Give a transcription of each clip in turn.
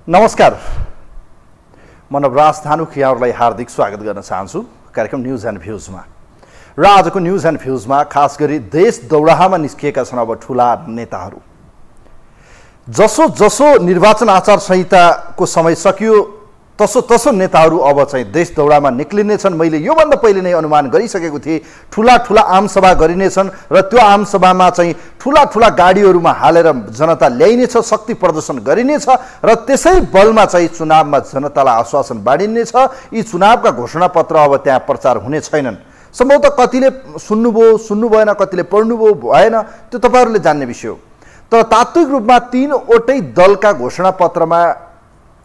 नमस्कार, म नवराज धानुक यहाँहरूलाई हार्दिक स्वागत गर्न चाहन्छु कार्यक्रम न्यूज एन्ड भ्यूजमा। र आजको न्यूज एन्ड भ्यूजमा खास गरी देश दौडाहामा निस्किएका छन् अब ठुला नेताहरू। जसो जसो निर्वाचन आचार संहिताको समय सकियो तसो तसो नेताहरू अब चाहिँ देश दौडामा निक्लिनेछन्। मैले योभन्दा पहिले नै अनुमान गरिसकेको थिएँ ठुला ठुला आमसभा गरिनेछन् र त्यो आमसभामा चाहिँ ठुला ठुला गाडीहरूमा हालेर जनता ल्याइनेछ, शक्ति प्रदर्शन गरिनेछ र त्यसै बलमा चाहिँ चुनावमा जनतालाई आश्वासन बाँडिनेछ। यी चुनावका घोषणापत्र अब त्यहाँ प्रचार हुने छैनन्। सम्भवतः कतिले सुन्नुभयो, सुन्नु भएन, कतिले पढ्नुभयो, भएन, त्यो तपाईँहरूले जान्ने विषय हो। तर तात्विक रूपमा तीनवटै दलका घोषणापत्रमा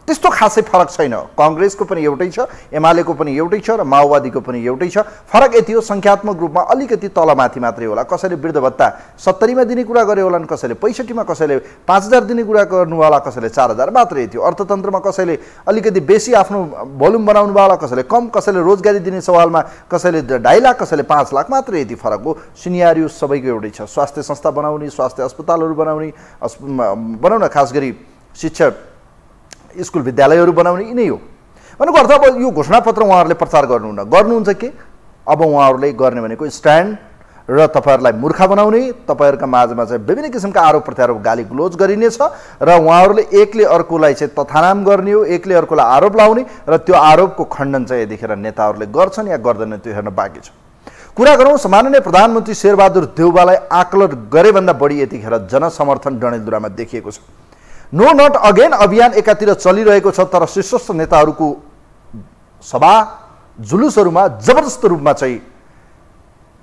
त्यस्तो खासै फरक छैन। कांग्रेसको पनि एउटै छ, एमालेको पनि एउटै छ र माओवादीको पनि एउटै छ। फरक यति हो संख्यात्मक रूपमा अलिकति तलमाथि मात्रै होला। कसैले वृद्ध भत्ता 70 मा दिने कुरा गरे होलान्, कसैले 65 मा, कसैले 5000 दिने कुरा गर्नु होला, कसैले 4000 मात्रै थियो। अर्थतन्त्रमा कसैले अलिकति बेसी आफ्नो भोल्युम बनाउनु होला, कसैले कम, कसैले रोजगारी दिने सवालमा कसैले 2.5 लाख, कसैले 5 लाख मात्रै यति फरक हो। सिनियरियो सबैको एउटै छ। स्वास्थ्य संस्था बनाउने, स्वास्थ्य अस्पतालहरू बनाउन, खास गरी शिक्षा स्कुल विद्यालयहरू बनाउने यिनै हो। भनेको अर्थ अब यो घोषणापत्र उहाँहरूले प्रचार गर्नुहुन्छ के? अब उहाँहरूले गर्ने भनेको स्ट्यान्ड र तपाईँहरूलाई मूर्खा बनाउने, तपाईँहरूका माझमा चाहिँ विभिन्न किसिमका आरोप प्रत्यारोप गाली गुलोज गरिनेछ र उहाँहरूले एकले अर्कोलाई चाहिँ तथानाम गर्ने हो, एकले अर्कोलाई आरोप लाउने र त्यो आरोपको खण्डन चाहिँ यतिखेर नेताहरूले गर्छन् या गर्दैनन् त्यो हेर्न बाँकी छ। कुरा गरौँ माननीय प्रधानमन्त्री शेरबहादुर देउवालाई आकलन गरेभन्दा बढी यतिखेर जनसमर्थन डडेलधुरामा देखिएको छ। नो नट अगेन अभियान एकातिर चलिरहेको छ, तर शीर्षस्थ नेताहरूको सभा जुलुसहरूमा जबरजस्त रूपमा चाहिँ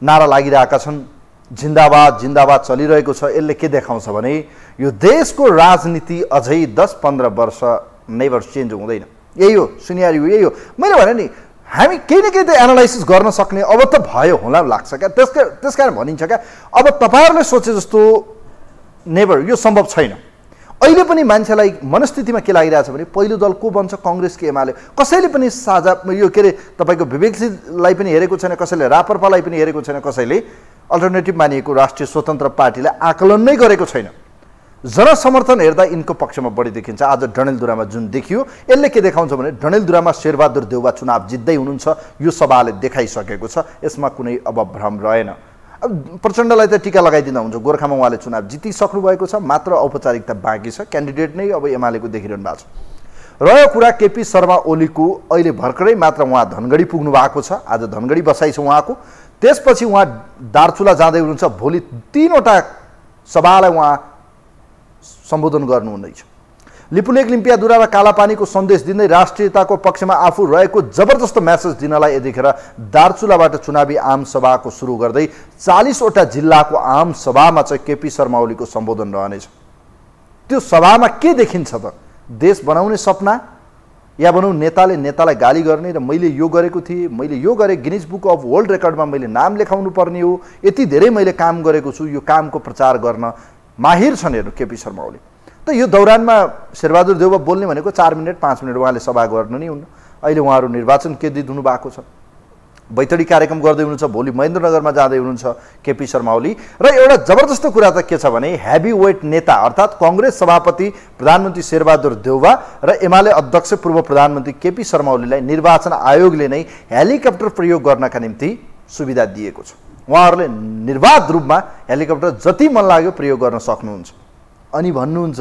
नारा लागिरहेका छन्। जिन्दाबाद जिन्दाबाद चलिरहेको छ। यसले के देखाउँछ भने यो देशको राजनीति अझै 10-15 वर्ष नेभर चेन्ज हुँदैन। यही हो सिनेरियो, यही हो। मैले भने नि हामी केही न केही त एनालाइसिस गर्न सक्ने अब त भयो होला लाग्छ क्या। त्यसकारण भनिन्छ क्या अब तपाईँहरूले सोचे जस्तो नेभर यो सम्भव छैन। अहिले पनि मान्छेलाई मनस्थितिमा के लागिरहेछ भने पहिलो दल को बन्छ, कांग्रेस कि एमाले? कसैले पनि साझा यो के अरे तपाईँको विवेकशीललाई पनि हेरेको छैन, कसैले रापरपालाई पनि हेरेको छैन, कसैले अल्टरनेटिभ मानिएको राष्ट्रिय स्वतन्त्र पार्टीलाई आकलन नै गरेको छैन। जनसमर्थन हेर्दा यिनको पक्षमा बढी देखिन्छ। आज डडेलधुरामा जुन देखियो यसले के देखाउँछ भने डडेलधुरामा शेरबहादुर देउवा चुनाव जित्दै हुनुहुन्छ, यो सभाले देखाइसकेको छ। यसमा कुनै अब भ्रम रहेन। प्रचण्डलाई त टीका लगाइदिँदा हुन्छ, गोर्खामा उहाँले चुनाव जितिसक्नु भएको छ, मात्र औपचारिकता बाँकी छ। क्यान्डिडेट नै अब एमालेको देखिरहनु भएको छ। रह्यो कुरा केपी शर्मा ओलीको, अहिले भर्खरै मात्र उहाँ धनगढी पुग्नु भएको छ। आज धनगढी बसाइ छ उहाँको। त्यसपछि उहाँ दार्चुला जाँदै हुनुहुन्छ। भोलि 3वटा सभालाई उहाँ सम्बोधन गर्नुहुँदैछ। लिपुलेक लिम्पियाधुरा र कालापानीको सन्देश दिँदै राष्ट्रियताको पक्षमा आफू रहेको जबरजस्त मेसेज दिनलाई यतिखेर दार्चुलाबाट चुनावी आमसभाको सुरु गर्दै 40वटा जिल्लाको आमसभामा चाहिँ केपी शर्मा ओलीको सम्बोधन रहनेछ। त्यो सभामा के देखिन्छ त? देश बनाउने सपना या भनौँ नेतालाई गाली गर्ने र मैले यो गरेको थिएँ, मैले यो गरेँ, गिनिज बुक अफ वर्ल्ड रेकर्डमा मैले नाम लेखाउनु पर्ने हो, यति धेरै मैले काम गरेको छु, यो कामको प्रचार गर्न माहिर छन् हेर्नु केपी शर्मा ओली। त यो दौरानमा शेरबहादुर देउवा बोल्ने भनेको 4 मिनट 5 मिनट उहाँले सभा गर्नु नै हुन्न। अहिले उहाँहरू निर्वाचन केन्द्रित हुनु भएको छ, बैतडी कार्यक्रम गर्दै हुनुहुन्छ, भोलि महेन्द्रनगरमा जाँदै हुनुहुन्छ केपी शर्मा ओली। र एउटा जबरजस्त कुरा त के छ भने हेभी वेट नेता अर्थात् कांग्रेस सभापति प्रधानमन्त्री शेरबहादुर देउवा र एमाले अध्यक्ष पूर्व प्रधानमन्त्री केपी शर्मा ओलीलाई निर्वाचन आयोगले नै हेलिकप्टर प्रयोग गर्नका निम्ति सुविधा दिएको छ। उहाँहरूले निर्वाध रूपमा हेलिकप्टर जति मन लाग्यो प्रयोग गर्न सक्नुहुन्छ। अनि भन्नुहुन्छ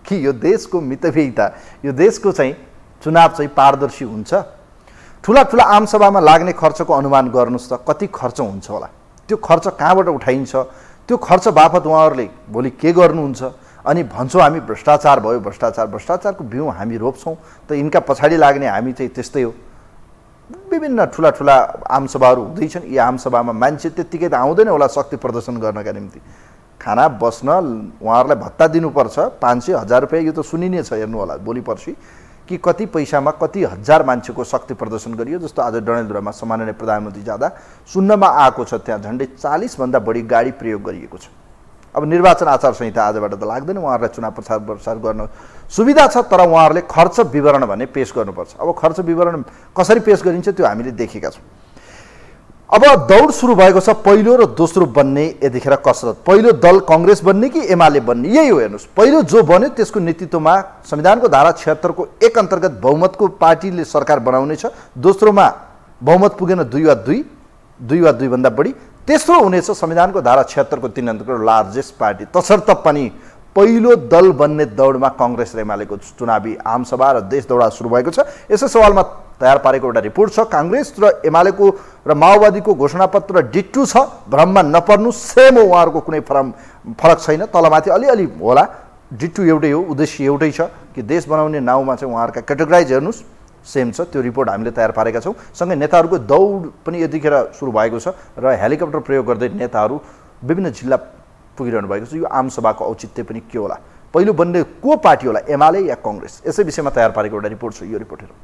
कि यो देशको मितव्ययिता, यो देशको चाहिँ चुनाव चाहिँ पारदर्शी हुन्छ। ठुला ठुला आमसभामा लाग्ने खर्चको अनुमान गर्नुहोस् त कति खर्च हुन्छ होला? त्यो खर्च कहाँबाट उठाइन्छ? त्यो खर्च बापत उहाँहरूले भोलि के गर्नुहुन्छ? अनि भन्छौँ हामी भ्रष्टाचार भयो, भ्रष्टाचारको बिउ हामी रोप्छौँ त यिनका पछाडि लाग्ने हामी चाहिँ त्यस्तै हो। विभिन्न ठुला ठुला आमसभाहरू हुँदैछन्। यी आमसभामा मान्छे त्यत्तिकै त आउँदैन होला शक्ति प्रदर्शन गर्नका निम्ति। खाना बस्न उहाँहरूलाई भत्ता दिनुपर्छ 500-1000 रुपियाँ। यो त सुनिने छ, हेर्नु होला भोलि पर्सि कि कति पैसामा कति हजार मान्छेको शक्ति प्रदर्शन गरियो। जस्तो आज डडेलधुरामा सम्माननीय प्रधानमन्त्री जाँदा सुन्नमा आएको छ त्यहाँ झन्डै 40 भन्दा बढी गाडी प्रयोग गरिएको छ। अब निर्वाचन आचार संहिता आजबाट त लाग्दैन, उहाँहरूलाई चुनाव प्रचार गर्न सुविधा छ, तर उहाँहरूले खर्च विवरण भने पेश गर्नुपर्छ। अब खर्च विवरण कसरी पेश गरिन्छ त्यो हामीले देखेका छौँ। अब दौड सुरु भएको छ पहिलो र दोस्रो बन्ने यतिखेर कसरत। पहिलो दल कांग्रेस बन्ने कि एमाले बन्ने यही हो। हेर्नुस्, पहिलो जो बन्यो त्यसको नेतृत्वमा संविधानको धारा 76 को 1 अन्तर्गत बहुमतको पार्टीले सरकार बनाउने छ। दोस्रोमा बहुमत पुगेन 2 वा 2 भन्दा बढी, तेस्रो हुनेछ संविधानको धारा 76 को 3 अन्तर्गत लार्जेस्ट पार्टी। तसर्थ पनि पहिलो दल बन्ने दौडमा कांग्रेस र एमालेको चुनावी आमसभा र देश दौडा सुरु भएको छ। यसै सवालमा तयार पारेको एउटा रिपोर्ट छ। कांग्रेस र एमालेको र माओवादीको घोषणापत्र डिट्टु छ, भ्रममा नपर्नु, सेम हो, उहाँहरूको कुनै फरक छैन। तलमाथि अलिअलि होला, डिट्टु एउटै हो, उद्देश्य एउटै छ कि देश बनाउने नाउँमा चाहिँ उहाँहरूका क्याटेगोराइज हेर्नुस् सेम छ। त्यो रिपोर्ट हामीले तयार पारेका छौँ। सँगै नेताहरूको दौड पनि यतिखेर सुरु भएको छ र हेलिकप्टर प्रयोग गर्दै नेताहरू विभिन्न जिल्ला पुगिरहनु भएको छ। यो आमसभाको औचित्य पनि के होला, पहिलो बन्ने को पार्टी होला, एमाले या कांग्रेस, यसै विषयमा तयार पारेको एउटा रिपोर्ट छ। यो रिपोर्ट हेरौँ।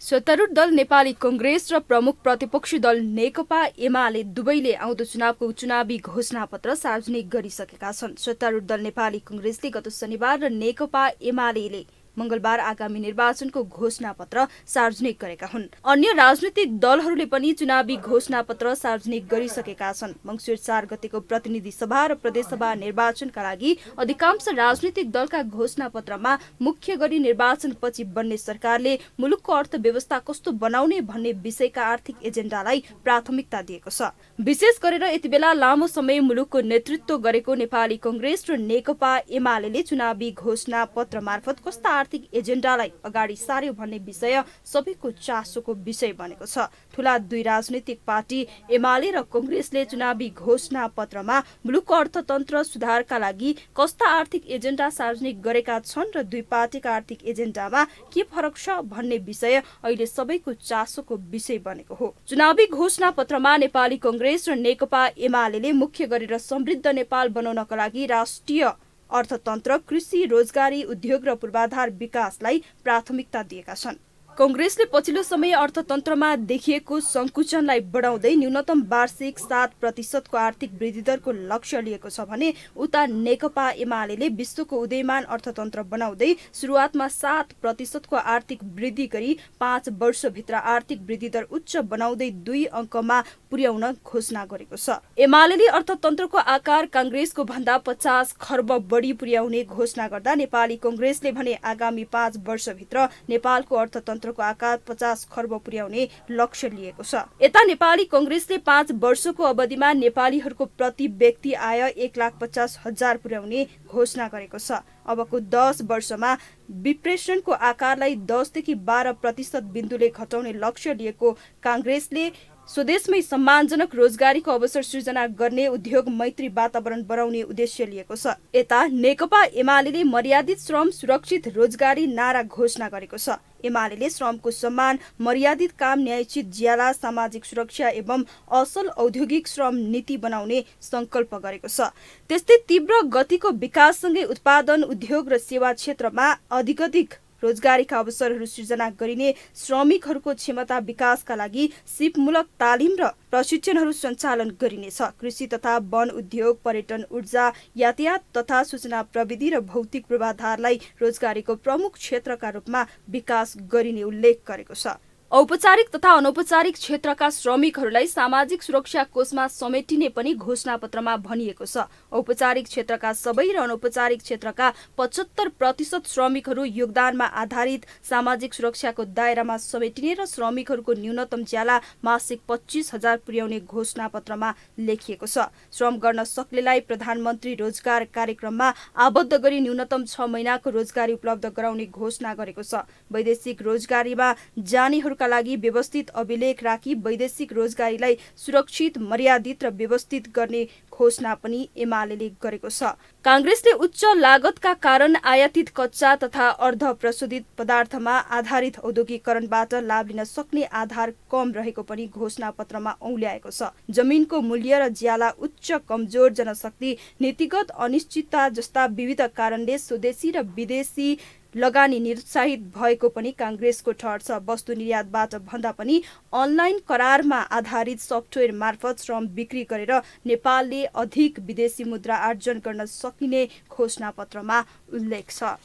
सत्तारूढ दल नेपाली कांग्रेस र प्रमुख प्रतिपक्षी दल नेकपा एमाले दुवैले आउँदो चुनावको चुनावी घोषणापत्र सार्वजनिक गरिसकेका छन्। सत्तारूढ दल नेपाली कांग्रेसले गत शनिबार र नेकपा एमाले मंगलबार आगामी निर्वाचनको घोषणापत्र सार्वजनिक गरेका हुन्। अन्य राजनीतिक दलहरूले पनि चुनावी घोषणापत्र सार्वजनिक गरिसकेका छन्। मंसिर 4 गतेको प्रतिनिधि सभा र प्रदेशसभा निर्वाचनका लागि अधिकांश राजनीतिक दलका घोषणापत्रमा मुख्य गरी निर्वाचनपछि बन्ने सरकारले मुलुकको अर्थव्यवस्था कस्तो बनाउने भन्ने विषयका आर्थिक एजेन्डालाई प्राथमिकता दिएको छ। विशेष गरेर यतिबेला लामो समय मुलुकको नेतृत्व गरेको नेपाली कांग्रेस र नेकपा एमाले चुनावी घोषणापत्र मार्फत कस्ता आर्थिक एजेन्डालाई अगाडि सार्यो भन्ने विषय सबैको चासोको विषय बनेको छ। ठूला दुई राजनीतिक पार्टी एमाले र कांग्रेसले चुनावी घोषणा पत्रमा मुलुकको अर्थतन्त्र सुधारका लागि कस्ता आर्थिक एजेन्डा सार्वजनिक गरेका छन् र दुई पार्टीका आर्थिक एजेन्डामा के फरक छ भन्ने विषय अहिले सबैको चासोको विषय बनेको हो। चुनावी घोषणा पत्रमा नेपाली कांग्रेस र नेकपा एमाले मुख्य गरेर समृद्ध नेपाल बनाउनका लागि राष्ट्रिय अर्थतन्त्र, कृषि, रोजगारी, उद्योग र पूर्वाधार विकासलाई प्राथमिकता दिएका छन्। कांग्रेसले पछिल्लो समय अर्थतन्त्रमा देखिएको संकुचनलाई बढाउँदै न्यूनतम वार्षिक 7% को आर्थिक वृद्धि दरको लक्ष्य लिएको छ भने उता नेकपा एमाले विश्वको उदयमान अर्थतन्त्र बनाउँदै सुरुवातमा 7% को आर्थिक वृद्धि गरी 5 वर्षभित्र आर्थिक वृद्धि दर उच्च बनाउँदै 2 अङ्कमा पुर्याउन घोषणा गरेको छ। एमाले अर्थतन्त्रको आकार कांग्रेसको भन्दा 50 खर्ब बढी पुर्याउने घोषणा गर्दा नेपाली कांग्रेसले भने आगामी 5 वर्षभित्र नेपालको अर्थतन्त्र को आकार 50 खर्ब पुर्याउने लक्ष्य लिएको छ। यता नेपाली कांग्रेसले 5 वर्षको अवधिमा नेपालीहरूको प्रति व्यक्ति आय 1,50,000 पुर्याउने घोषणा गरेको छ। अबको 10 वर्षमा विप्रेशनको आकारलाई 10 देखि 12% बिन्दुले घटाउने लक्ष्य लिएको कांग्रेसले स्वदेशमै सम्मानजनक रोजगारीको अवसर सृजना गर्ने उद्योग मैत्री वातावरण बनाउने उद्देश्य लिएको छ। यता नेकपा एमाले मर्यादित श्रम सुरक्षित रोजगारी नारा घोषणा गरेको छ। एमाले श्रमको सम्मान, मर्यादित काम, न्यायोचित ज्याला, सामाजिक सुरक्षा एवं असल औद्योगिक श्रम नीति बनाउने संकल्प गरेको छ। त्यस्तै तीव्र गतिको विकाससँगै उत्पादन, उद्योग र सेवा क्षेत्रमा अधिक रोजगारीका अवसरहरू सृजना गरिने, श्रमिकहरूको क्षमता विकासका लागि सिपमूलक तालिम र प्रशिक्षणहरू सञ्चालन गरिनेछ। कृषि तथा वन उद्योग, पर्यटन, ऊर्जा, यातायात तथा सूचना प्रविधि र भौतिक पूर्वाधारलाई रोजगारीको प्रमुख क्षेत्रका रूपमा विकास गरिने उल्लेख गरेको छ। औपचारिक तथा अनौपचारिक क्षेत्रका श्रमिकहरूलाई सामाजिक सुरक्षा कोषमा समेटिने पनि घोषणापत्रमा भनिएको छ। औपचारिक क्षेत्रका सबै र अनौपचारिक क्षेत्रका 75% श्रमिकहरू योगदानमा आधारित सामाजिक सुरक्षाको दायरामा समेटिने र श्रमिकहरूको न्यूनतम ज्याला मासिक 25,000 पुर्याउने घोषणापत्रमा लेखिएको छ। श्रम गर्न सक्नेलाई प्रधानमन्त्री रोजगार कार्यक्रममा आबद्ध गरी न्यूनतम 6 महिनाको रोजगारी उपलब्ध गराउने घोषणा गरेको छ। वैदेशिक रोजगारीमा जानेहरू का लागि व्यवस्थित अभिलेख राखी वैदेशिक रोजगारीलाई सुरक्षित, मर्यादित र व्यवस्थित गर्ने घोषणा पनि एमाले गरेको छ। कांग्रेसले उच्च लागतका कारण आयातित कच्चा तथा अर्ध प्रशोधित पदार्थमा आधारित औद्योगिकरणबाट लाभ लिन सक्ने आधार कम रहेको पनि घोषणा पत्रमा औल्याएको छ। जमिनको मूल्य र ज्याला उच्च, कमजोर जनशक्ति, नीतिगत अनिश्चितता जस्ता विविध कारणले स्वदेशी र विदेशी लगानी निरुत्साहित भएको पनि कांग्रेसको ठहर छ। वस्तु निर्यातबाट भन्दा पनि अनलाइन करारमा आधारित सफ्टवेयर मार्फत श्रम बिक्री गरेर नेपालले अधिक विदेशी मुद्रा आर्जन गर्न सकिने घोषणा पत्रमा उल्लेख छ।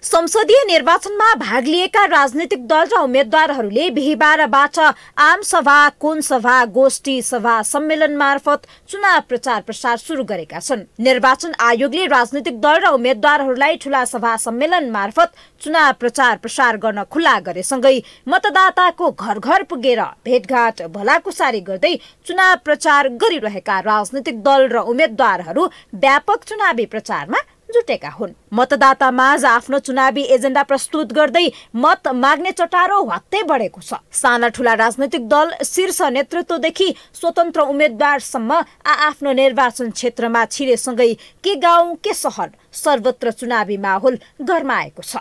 संसदीय निर्वाचनमा भाग लिएका राजनीतिक दल र उम्मेद्वारहरूले बिहीबारबाट आम सभा, कोन सभा, गोष्ठी सभा, सम्मेलन मार्फत चुनाव प्रचार प्रसार सुरु गरेका छन्। निर्वाचन आयोगले राजनीतिक दल र उम्मेद्वारहरूलाई ठूला सभा सम्मेलन मार्फत चुनाव प्रचार प्रसार गर्न खुला गरेसँगै मतदाताको घर घर पुगेर भेटघाट भलाकुसारी गर्दै चुनाव प्रचार गरिरहेका राजनीतिक दल र उम्मेद्वारहरू व्यापक चुनावी प्रचारमा जुटेका हुन्। मतदाता माझ आफ्नो चुनावी एजेन्डा प्रस्तुत गर्दै मत माग्ने चटारो हत्तै बढेको छ। साना ठूला राजनैतिक दल शीर्ष नेतृत्वदेखि स्वतन्त्र उम्मेद्वारसम्म आफ्नो निर्वाचन क्षेत्रमा छिरेसँगै के गाउँ के शहर सर्वत्र चुनावी माहौल गरमाएको छ।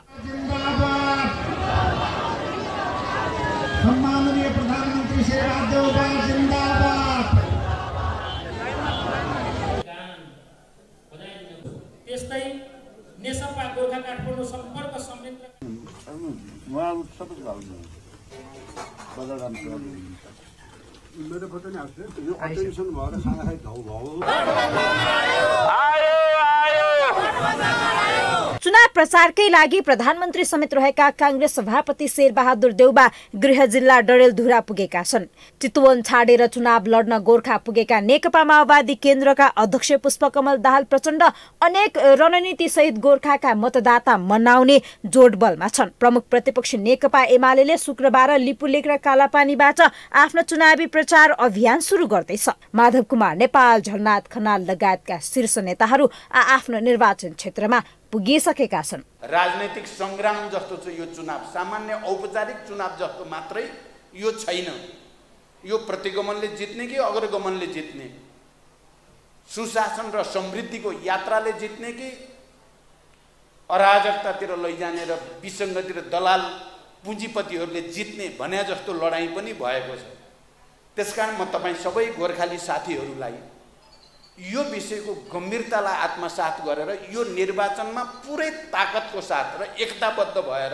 नेसपा गोर्खा काठमाडौँ सम्पर्क संयन्त्र मेरो फोटो नि आउँछ यो अटेन्सन भएर खाना खाइ घाउ चुनाव प्रचारकै लागि प्रधानमन्त्री समेत रहेका कांग्रेस सभापति शेरबहादुर देउबा गृह जिल्ला डडेलधुरा पुगेका छन्। चितवन छाडेर चुनाव लड्न गोर्खा पुगेका नेकपा माओवादी केन्द्रका अध्यक्ष पुष्पकमल दाहाल प्रचण्ड अनेक रणनीति सहित गोर्खाका मतदाता मनाउने जोडबलमा छन्। प्रमुख प्रतिपक्ष नेकपा एमालेले शुक्रबार लिपुलेक र कालापानीबाट आफ्नो चुनावी प्रचार अभियान सुरु गर्दैछ। माधव कुमार नेपाल, झलनाथ खनाल लगायतका शीर्ष नेताहरू आफ्नो निर्वाचन क्षेत्रमा पुगिसकेका छन्। राजनैतिक संग्राम जस्तो छ यो चुनाव, सामान्य औपचारिक चुनाव जस्तो मात्रै यो छैन। यो प्रतिगमनले जित्ने कि अग्रगमनले जित्ने, सुशासन र समृद्धिको यात्राले जित्ने कि अराजकतातिर लैजाने र विसङ्गति र दलाल पुँजीपतिहरूले जित्ने भन्या जस्तो लडाईँ पनि भएको छ। त्यसकारण म तपाईँ सबै गोर्खाली साथीहरूलाई यो विषयको गम्भीरतालाई आत्मसात गरेर यो निर्वाचनमा पुरै ताकतको साथ र एकताबद्ध भएर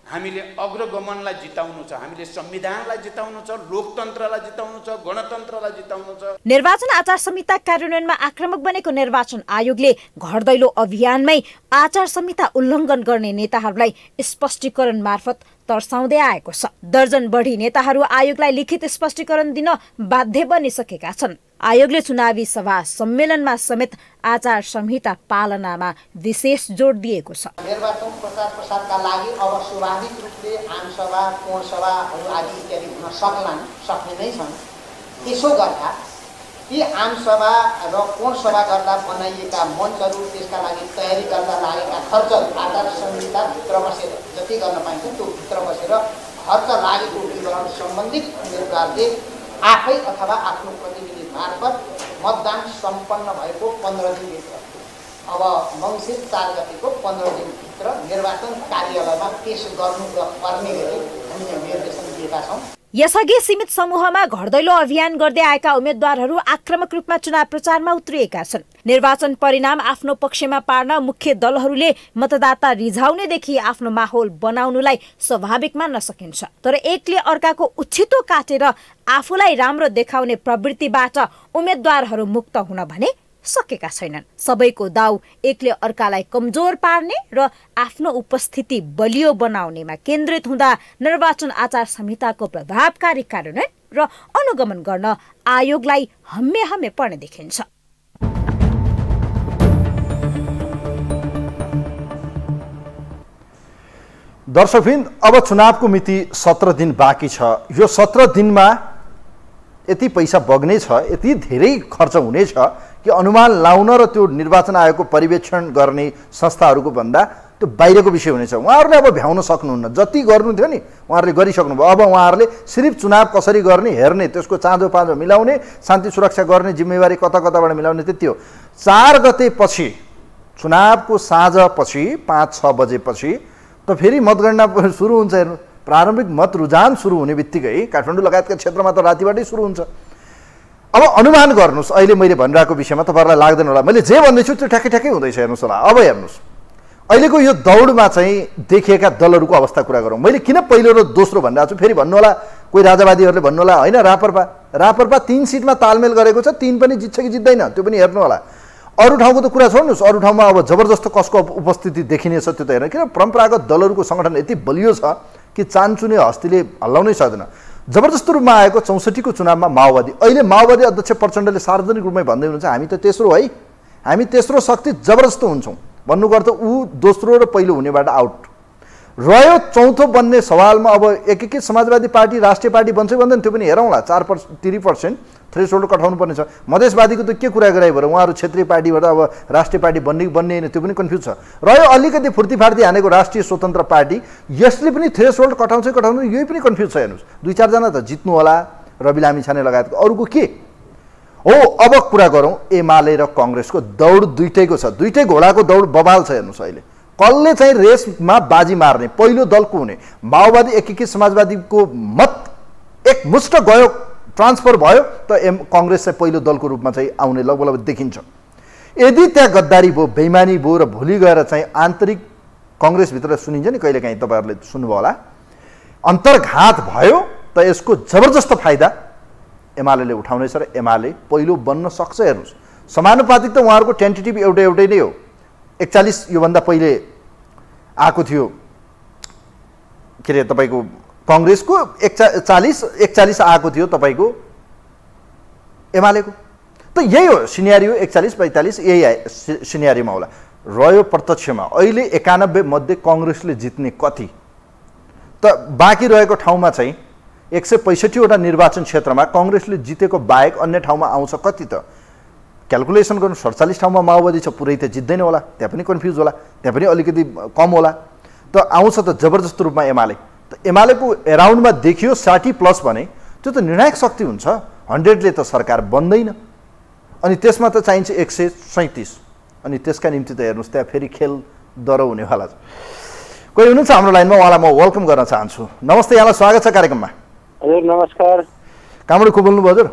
हामीले अग्रगमनलाई जिताउनु छ, हामीले संविधानलाई जिताउनु छ, लोकतन्त्रलाई जिताउनु छ, गणतन्त्रलाई जिताउनु छ। निर्वाचन आचार संहिता कार्यान्वयनमा आक्रामक बनेको निर्वाचन आयोगले घर दैलो अभियानमै आचार संहिता उल्लङ्घन गर्ने नेताहरूलाई स्पष्टीकरण मार्फत तर्साउँदै आएको छ। दर्जन बढी नेताहरू आयोगलाई लिखित स्पष्टीकरण दिन बाध्य बनिसकेका छन्। आयोगले चुनावी सभा सम्मेलनमा समेत आचार संहिता पालनामा विशेष जोड दिएको छ। निर्वाचन प्रचार प्रसारका लागि अब स्वाभाविक रूपले आम सभा, कोण सभाहरू आदि इत्यादि हुन सक्ने नै छन्। त्यसो गर्दा यी आम सभा र कोण सभा गर्दा बनाइएका मञ्चहरू, त्यसका लागि तयारी गर्दा लागेका खर्चहरू आचार संहिताभित्र बसेर जति गर्न पाइन्छ त्यो भित्र बसेर खर्च लागेको विवरण सम्बन्धित उम्मेदवारले आफै अथवा आफ्नो प्रतिनिधि मार्फत मतदान सम्पन्न भएको 15 दिनभित्र, अब मङ्सिर 4 गतिको 15 दिनभित्र निर्वाचन कार्यालयमा पेश गर्नुपर्ने गरी हामीले निर्देशन दिएका छौँ। यसअघि सीमित समूहमा घर दैलो अभियान गर्दै आएका उम्मेद्वारहरू आक्रामक रूपमा चुनाव प्रचारमा उत्रिएका छन्। निर्वाचन परिणाम आफ्नो पक्षमा पार्न मुख्य दलहरूले मतदाता रिझाउनेदेखि आफ्नो माहौल बनाउनुलाई स्वाभाविक मान्न सकिन्छ। तर एकले अर्काको उछितो काटेर आफूलाई राम्रो देखाउने प्रवृत्तिबाट उम्मेद्वारहरू मुक्त हुन भने सकेका छैनन्। सबैको दाउ एकले अर्कालाई कमजोर पार्ने र आफ्नो उपस्थिति बलियो बनाउनेमा केन्द्रित हुँदा निर्वाचन आचार संहिताको प्रभावकारी कार्यान्वयन र अनुगमन गर्न आयोगलाई हम्मे पर्ने देखिन्छ। दर्शकवृन्द, अब चुनावको मिति 17 दिन बाँकी छ। यो 17 दिनमा यति पैसा बग्ने छ, यति धेरै खर्च हुनेछ कि अनुमान लाउन र त्यो निर्वाचन आयोगको पर्यवेक्षण गर्ने संस्थाहरूको भन्दा त्यो बाहिरको विषय हुनेछ। उहाँहरूले अब भ्याउन सक्नुहुन्न। जति गर्नु थियो नि उहाँहरूले गरिसक्नुभयो। अब उहाँहरूले सिर्फ चुनाव कसरी गर्ने हेर्ने, त्यसको चाँजो पाँजो मिलाउने, शान्ति सुरक्षा गर्ने जिम्मेवारी कताबाट मिलाउने त्यति हो। 4 गतेपछि चुनावको साँझपछि 5-6 बजेपछि त फेरि मतगणना सुरु हुन्छ। हेर्नु, प्रारम्भिक मत रुझान सुरु हुने बित्तिकै काठमाडौँ लगायतका क्षेत्रमा त रातिबाटै सुरु हुन्छ। अब अनुमान गर्नुहोस्, अहिले मैले भनिरहेको विषयमा तपाईँहरूलाई लाग्दैन होला, मैले जे भन्दैछु त्यो ठ्याक्कै हुँदैछ। हेर्नुहोस् होला, अब हेर्नुहोस् अहिलेको यो दौडमा चाहिँ देखिएका दलहरूको अवस्था कुरा गरौँ। मैले किन पहिलो र दोस्रो भनिरहेको छु, फेरि भन्नु होला कोही राजावादीहरूले भन्नु होला होइन रापरपा 3 सिटमा तालमेल गरेको छ, 3 पनि जित्छ कि जित्दैन त्यो पनि हेर्नु होला। अरू ठाउँको त कुरा छोड्नुहोस्, अरू ठाउँमा अब जबरजस्त कसको उपस्थिति देखिनेछ त्यो त हेर्न, किन परम्परागत दलहरूको सङ्गठन यति बलियो छ कि चानचुने हस्तीले हल्लाउनै सक्दैन। जबरजस्त रूपमा आएको 64 को चुनावमा माओवादी, अहिले माओवादी अध्यक्ष प्रचण्डले सार्वजनिक रूपमै भन्दै हुनुहुन्छ हामी त तेस्रो है, हामी तेस्रो शक्ति जबरजस्त हुन्छौँ भन्नुको अर्थ ऊ दोस्रो र पहिलो हुनेबाट आउट रह्यो। चौथो बन्ने सवालमा अब एकीकृत समाजवादी पार्टी राष्ट्रिय पार्टी बन्छ भन्दैन, त्यो पनि हेरौँला। 3% थ्रेसहोल्ड कटाउनु पर्ने छ। मधेसवादीको त के कुरा गराइ भएर उहाँहरू क्षेत्रीय पार्टीबाट अब राष्ट्रिय पार्टी बन्ने होइन, त्यो पनि कन्फ्युज छ। रह्यो अलिकति फुर्तीफार्ती हानेको राष्ट्रिय स्वतन्त्र पार्टी, यसले पनि थ्रेसहोल्ड कटाउँछ यही पनि कन्फ्युज छ। हेर्नुहोस् 2-4 जना त जित्नु होला, रवि लामिछाने लगायतको, अरूको के हो। अब कुरा गरौँ एमाले र कङ्ग्रेसको दौड दुईटैको छ, दुईटै घोडाको दौड बबाल छ। हेर्नुहोस् अहिले कसले चाहिँ रेसमा बाजी मार्ने, पहिलो दलको हुने। माओवादी एकीकृत समाजवादीको मत एकमुष्ट गयो, ट्रान्सफर भयो, त कङ्ग्रेस चाहिँ पहिलो दलको रूपमा चाहिँ आउने लगभग देखिन्छ। यदि त्यहाँ गद्दारी भयो, बेइमानी भयो र भोलि गएर चाहिँ आन्तरिक कङ्ग्रेसभित्र सुनिन्छ नि कहिलेकाहीँ, तपाईँहरूले सुन्नुभयो होला, अन्तर्घात भयो त यसको जबरजस्त फाइदा एमाले उठाउनेछ र एमाले पहिलो बन्न सक्छ। हेर्नुहोस् समानुपातिक त उहाँहरूको टेन्टेटिभ एउटै नै हो। 41 योभन्दा पहिले आएको थियो के अरे तपाईँको कङ्ग्रेसको, 41 आएको थियो तपाईँको एमालेको, त यही हो सिनेरियो। 41-42 यही सिनेरियोमा होला। रह्यो प्रत्यक्षमा अहिले 91 मध्ये कङ्ग्रेसले जित्ने कति, त बाँकी रहेको ठाउँमा चाहिँ 165 वटा निर्वाचन क्षेत्रमा कङ्ग्रेसले जितेको बाहेक अन्य ठाउँमा आउँछ कति त क्यालकुलेसन गर्नु। 47 ठाउँमा माओवादी छ, पुरै त जित्दैन होला, त्यहाँ पनि कन्फ्युज होला, त्यहाँ पनि अलिकति कम होला, त आउँछ त जबरजस्त रूपमा एमाले। त एमालेको एराउन्डमा देखियो 60+ भने त्यो त निर्णायक शक्ति हुन्छ। 100ले त सरकार बन्दैन, अनि त्यसमा त चाहिन्छ 137, अनि त्यसका निम्ति त हेर्नुहोस् त्यहाँ फेरि खेल दरो हुनेवाला छ। कोही हुनुहुन्छ हाम्रो लाइनमा, उहाँलाई म वेलकम गर्न चाहन्छु। नमस्ते, यहाँलाई स्वागत छ कार्यक्रममा। हजुर नमस्कार। कहाँबाट को बोल्नुभयो हजुर?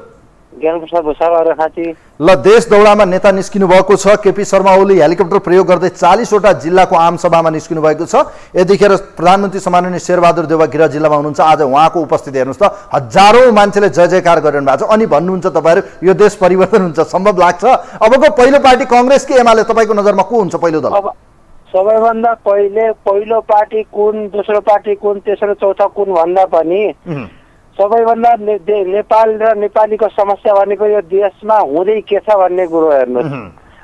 ज्ञानप्रसाद भुसाल अर्घाखाँची। ल, देश दौडामा नेता निस्किनु भएको छ। केपी शर्मा ओली हेलिकप्टर प्रयोग गर्दै 40 वटा जिल्लाको आमसभामा निस्किनु भएको छ। यतिखेर प्रधानमन्त्री सम्माननीय शेरबहादुर देउवा गृह जिल्लामा हुनुहुन्छ। आज उहाँको उपस्थिति हेर्नुहोस् त, हजारौं मान्छेले जय जयकार गरिरहनु भएको छ। अनि भन्नुहुन्छ तपाईँहरू यो देश परिवर्तन हुन्छ, सम्भव लाग्छ? अबको पहिलो पार्टी कङ्ग्रेस कि एमाले, तपाईँको नजरमा को हुन्छ पहिलो दल? सबैभन्दा पहिलो पार्टी कुन, दोस्रो पार्टी कुन, तेस्रो चौथो कुन भन्दा पनि सबैभन्दा नेपाल र नेपालीको समस्या भनेको यो देशमा हुँदै के छ भन्ने कुरो हेर्नुहोस्।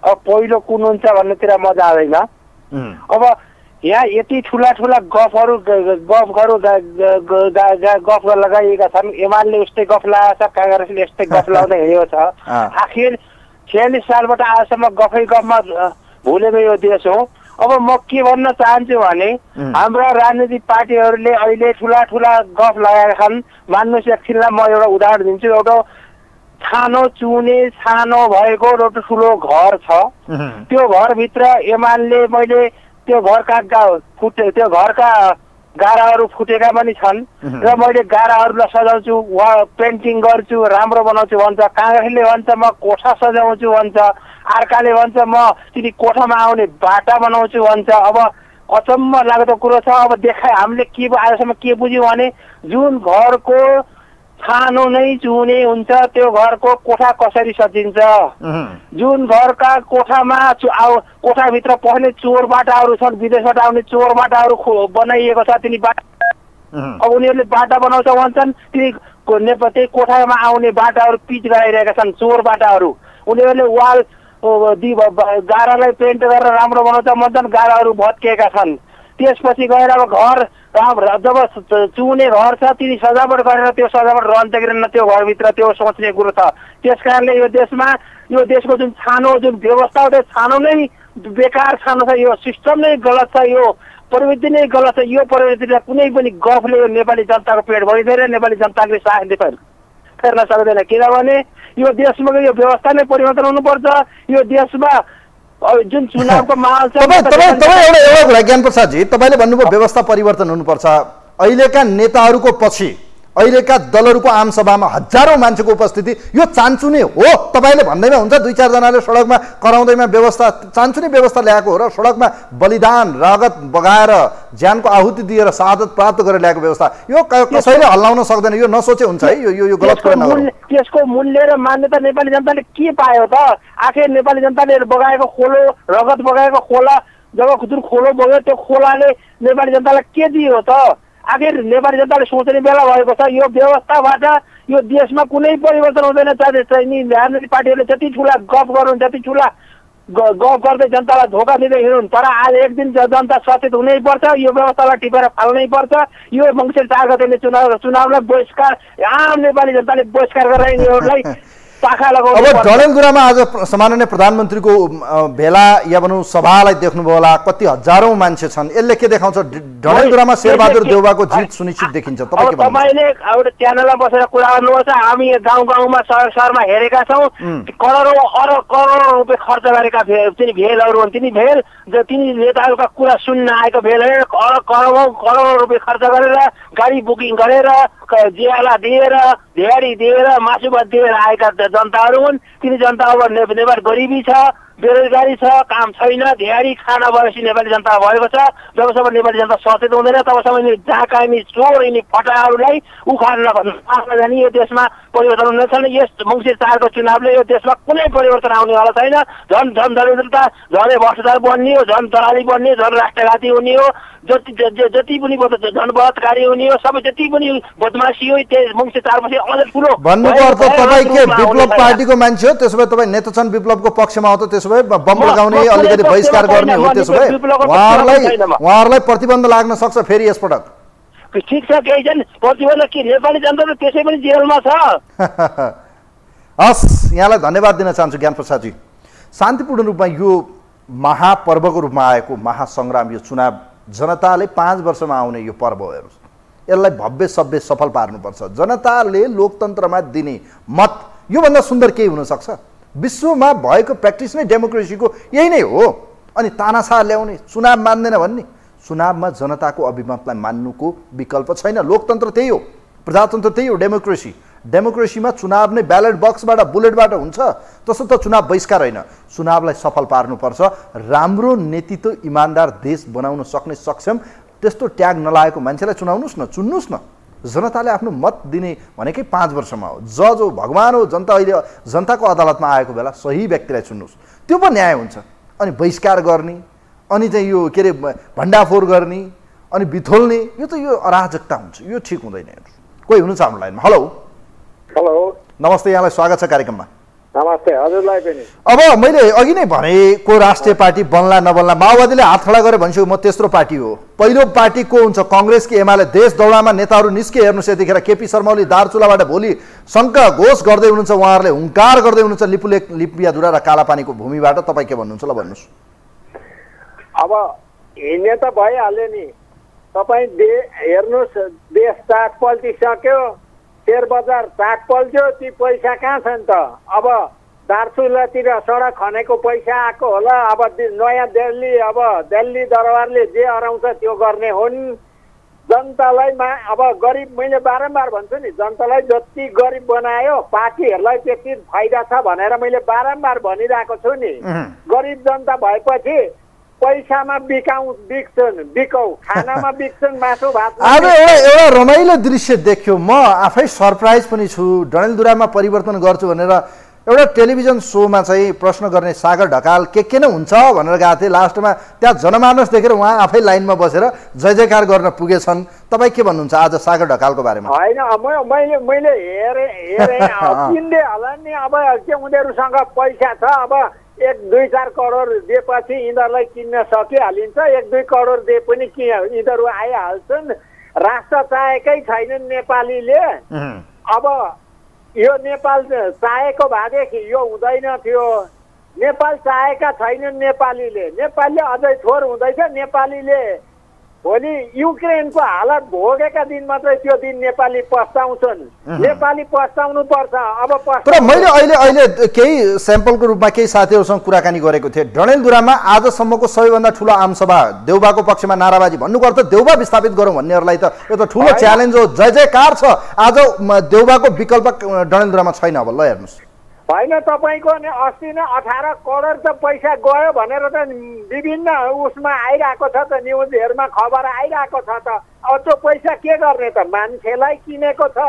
अब पहिलो कुन हुन्छ भन्नेतिर म जाँदैन। अब यहाँ यति ठुला गफहरू लगाइएका छन्। एमाले उस्तै गफ लगाएको छ, काङ्ग्रेसले यस्तै गफ लगाउँदै हिँडेको छ। आखिर 46 सालबाट आजसम्म गफमा भुलेको यो देश हो। अब म के भन्न चाहन्छु भने हाम्रा राजनीतिक पार्टीहरूले अहिले ठुला गफ लगाएका छन्। मान्नुहोस् एकछिनलाई म एउटा उदाहरण दिन्छु। एउटा सानो चुने सानो भएको एउटा ठुलो घर छ। त्यो घरभित्र एमाले मैले त्यो घरका गाराहरू फुटेका पनि छन् र मैले गाराहरूलाई सजाउँछु, पेन्टिङ गर्छु, राम्रो बनाउँछु भन्छ। काङ्ग्रेसले भन्छ म कोठा सजाउँछु भन्छ, अर्काले भन्छ म तिनी कोठामा आउने बाटा बनाउँछु भन्छ। अब अचम्म लाग्दो कुरो छ। अब हामीले के आजसम्म के बुझ्यौँ भने जुन घरको सानो नै चुने हुन्छ त्यो घरको कोठा कसरी सजिन्छ। जुन घरका कोठाभित्र पस्ने चोर बाटाहरू छन्, विदेशबाट आउने चोर बाटाहरू बनाइएको छ, तिनी बाटा अब उनीहरूले बाटा बनाउँछ भन्छन्। त्यही कोठामा आउने बाटाहरू पिच गराइरहेका छन्, चोर बाटाहरू। उनीहरूले वाल गारालाई पेन्ट गरेर राम्रो बनाउँछ भन्छन्, गाराहरू भत्किएका छन्। त्यसपछि गएर अब घर जब चुने घर छ तिनी सजावट गरेर त्यो सजावट रहन्छ कि रहन्न त्यो घरभित्र, त्यो सोच्ने कुरो छ। त्यस कारणले यो देशको जुन छानो जुन व्यवस्था हो त्यो छानो नै बेकार छानो छ। यो सिस्टम नै गलत छ, यो प्रवृत्ति नै गलत छ। यो प्रवृत्तिलाई कुनै पनि गफले यो नेपाली जनताको पेट भरिदिएर नेपाली जनताले साथ फेर्न सक्दैन। किनभने यो देशमा यो व्यवस्था नै परिवर्तन हुनुपर्छ। यो देशमा जुन चुनावको माहौल छ। एउटा ज्ञान प्रसादजी, तपाईँले भन्नुभयो व्यवस्था परिवर्तन हुनुपर्छ। अहिलेका नेताहरूको पछि अहिलेका दलहरूको आमसभामा हजारौँ मान्छेको उपस्थिति यो चान्चु नै हो। तपाईँले भन्दैमा हुन्छ 2-4 जनाले सडकमा कराउँदैमा व्यवस्था चान्चु नै व्यवस्था ल्याएको हो र सडकमा बलिदान रगत बगाएर ज्यानको आहुति दिएर शहादत प्राप्त गरेर ल्याएको व्यवस्था यो कसैले हल्लाउन सक्दैन। यो नसोचे हुन्छ है, यो गलत कुरा नगरौँ। त्यसको मूल्य र मान्यता नेपाली जनताले के पायो त? आखिर नेपाली जनताले बगाएको खोलो रगत बगाएको खोला जब खुजुर खोलो बग्यो त्यो खोलाले नेपाली जनतालाई के दियो त? आखिर नेपाली जनताले सोच्ने बेला भएको छ। यो व्यवस्थाबाट यो देशमा कुनै परिवर्तन हुँदैन। चाहिँ राजनीतिक पार्टीहरूले जति ठुला गफ गर्नु जति ठुला गफ गर्दै जनतालाई धोका दिँदै हिँड्नु, तर आज एक दिन जनता सचेत हुनै पर्छ। यो व्यवस्थालाई टिपेर फाल्नै पर्छ। यो मङ्सिर 4 गतेले चुनावलाई बहिष्कार आम नेपाली जनताले बहिष्कार गरेर यिनीहरूलाई पाखा लगाउनु। अब डडेलधुरामा आज सामान्य प्रधानमन्त्रीको भेला या भनौँ सभालाई देख्नुभयो होला, कति हजारौँ मान्छे छन्। यसले के देखाउँछ? डडेलधुरामा शेरबहादुर देउवाको जित सुनिश्चित देखिन्छ। तपाईँले एउटा च्यानलमा बसेर कुरा गर्नुपर्छ। हामी गाउँ गाउँमा सहरमा हेरेका छौँ, करोडौँ अरब करोडौँ रुपियाँ खर्च गरेका तिनी भेलहरू हुन्। तिनी नेताहरूका कुरा सुन्न आएको भेलहरू करोडौँ रुपियाँ खर्च गरेर गाडी बुकिङ गरेर ज्याला दिएर दिहाडी दिएर मासु भात दिएर आएका जनताहरू हुन्। तिनी जनता अब नेपाल गरिबी छ, बेरोजगारी छ, काम छैन, दिहाडी खाना भएपछि नेपाली जनता भएको छ। जबसम्म नेपाली जनता सचेत हुँदैन तबसम्म यिनी जहाँ कायमी चोर यिनी फटाहरूलाई उखाड्न जाने यो देशमा परिवर्तन हुने छैन। यस मङ्सिर 4 को चुनावले यो देशमा कुनै परिवर्तन आउनेवाला छैन। झन् दरिद्रता झनै भ्रष्टाचार बन्ने हो, झन् दलाली बन्ने, झन् राष्ट्रघाती हुने हो, जति पनि झन् बलात्कारी हुने हो, सबै जति पनि बदमासी हो त्यो मङ्सिर 4 पछि अझ ठुलो भन्नुपर्छ। तपाईँ के विप्लव पार्टीको मान्छे हो? त्यसो भए तपाईँ नेतृत्व विप्लवको पक्षमा हो त? त्यसो भए बम लगाउने अलिकति बहिष्कार गर्ने हो? त्यसो भए उहाँहरूलाई प्रतिबन्ध लाग्न सक्छ फेरि यसपटक? ठिक छ, केही छैन प्रतिबन्ध। के नेपाली जनता त त्यसै पनि जेलमा छ। हस्, यहाँलाई धन्यवाद दिन चाहन्छु ज्ञान प्रसादजी। शान्तिपूर्ण रूपमा यो महापर्वको रूपमा आएको महासङ्ग्राम, यो चुनाव जनताले 5 वर्षमा आउने यो पर्व हो। हेर्नुहोस्, यसलाई भव्य सभ्य सफल पार्नुपर्छ। जनताले लोकतन्त्रमा दिने मत योभन्दा सुन्दर केही हुनसक्छ? विश्वमा भएको प्र्याक्टिस नै डेमोक्रेसीको यही नै हो। अनि तानासा ल्याउने, चुनाव मान्दैन भन्ने, चुनावमा जनताको अभिमतलाई मान्नुको विकल्प छैन। लोकतन्त्र त्यही हो, प्रजातन्त्र त्यही हो, डेमोक्रेसीमा चुनाव नै ब्यालेट बक्सबाट बुलेटबाट हुन्छ। तसो त चुनाव बहिष्कार होइन, चुनावलाई सफल पार्नुपर्छ। राम्रो नेतृत्व इमान्दार देश बनाउन सक्ने सक्षम त्यस्तो ट्याग नलागेको मान्छेलाई चुनाउनुहोस् न, चुन्नुहोस् न। जनताले आफ्नो मत दिने भनेकै 5 वर्षमा हो। जज हो, भगवान हो। जनता अहिले जनताको अदालतमा आएको बेला सही व्यक्तिलाई चुन्नुहोस्, त्यो पो न्याय हुन्छ। अनि बहिष्कार गर्ने, अनि चाहिँ यो के अरे भण्डाफोर गर्ने, अनि बिथोल्ने, यो त यो अराजकता हुन्छ, यो ठिक हुँदैन। कोही हुनुहुन्छ हाम्रो लाइनमा? हेलो हेलो, नमस्ते, यहाँलाई स्वागत छ कार्यक्रममा। नमस्ते, हजुरलाई पनि। अब मैले अघि नै भनेको राष्ट्रिय पार्टी बन्ला नबन्ला, माओवादीले हात खडा गरे भन्छ म तेस्रो पार्टी हो। पहिलो पार्टी को हुन्छ? कांग्रेस कि एमाले? देश दौडामा नेताहरू निस्के हेर्नुहोस्। यतिखेर केपी शर्मा ओली दार्चुलाबाट भोलि शङ्ख घोष गर्दै हुनुहुन्छ, उहाँहरूले हुङ्कार गर्दै हुनुहुन्छ लिपुलेखियाधुरा र कालापानीको भूमिबाट। तपाईँ के भन्नुहुन्छ? ल भन्नुहोस्। अब हिँड्ने त भइहाल्यो नि। तपाईँ हेर्नुहोस्, देश चाट पल्टिसक्यो, शेयर बजार चाट पल्ट्यो, ती पैसा कहाँ छन् त? अब दार्चुलातिर सडक खनेको पैसा आएको होला। अब नयाँ दिल्ली, अब दिल्ली दरबारले जे अराउँछ त्यो गर्ने हुन्। जनतालाई अब गरिब, मैले बारम्बार भन्छु नि, जनतालाई जति गरिब बनायो पार्टीहरूलाई त्यति फाइदा छ भनेर मैले बारम्बार भनिरहेको छु नि। गरिब जनता भएपछि पैसामा बिकौ, खानामा बिक्छन्, मासु भात। अब एउटा रमाइलो दृश्य देख्यो, म आफै सरप्राइज पनि छु। डडेलधुरामा परिवर्तन गर्छु भनेर एउटा टेलिभिजन सोमा चाहिँ प्रश्न गर्ने सागर ढकाल के नै हुन्छ भनेर गएको थिए। लास्टमा त्यहाँ जनमानस देखेर उहाँ आफै लाइनमा बसेर जय जयकार गर्न पुगेछन्। तपाईँ के भन्नुहुन्छ आज सागर ढकालको बारेमा? होइन, मैले हेरेँ किन्दै होला नि। अब के उनीहरूसँग पैसा छ, अब 1-2-4 करोड दिएपछि यिनीहरूलाई किन्न सकिहालिन्छ। 1-2 करोड दिए पनि यिनीहरू आइहाल्छन्। राष्ट्र चाहेकै छैनन् नेपालीले। अब यो नेपाल चाहेको भएदेखि यो हुँदैन थियो। नेपाल चाहेका छैनन् नेपालीले अझै थोर हुँदैछ। नेपालीले भोलि युक्रेनको हालत भोगेका दिन मात्रै त्यो दिन नेपाली पस्ताउँछन्। नेपाली पस्ताउनु पर्छ। अब तर मैले अहिले केही स्याम्पलको रूपमा केही साथीहरूसँग कुराकानी गरेको थिएँ। डडेलधुरामा आजसम्मको सबैभन्दा ठुलो आमसभा देउबाको पक्षमा नाराबाजी भन्नुको अर्थ देउबा विस्थापित गरौँ भन्नेहरूलाई त यो त ठुलो च्यालेन्ज हो। जय जयकार छ। आज देउबाको विकल्प डडेलधुरामा छैन। अब ल हेर्नुहोस्, होइन तपाईँको नि अस्ति नै 18 करोड त पैसा गयो भनेर त विभिन्न उसमा आइरहेको छ त, न्युजहरूमा खबर आइरहेको छ त। अब त्यो पैसा के गर्ने त? मान्छेलाई किनेको छ,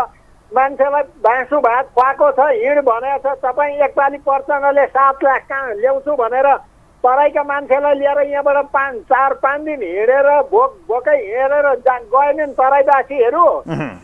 मान्छेलाई बाँसु भात खुवाएको छ, हिँड भनेको छ। तपाईँ एकपालि प्रचण्डले 7 लाख कहाँ ल्याउँछु भनेर तराईका मान्छेलाई लिएर यहाँबाट 4-5 दिन हिँडेर भोकै हिँडेर गए नि तराईवासीहरू।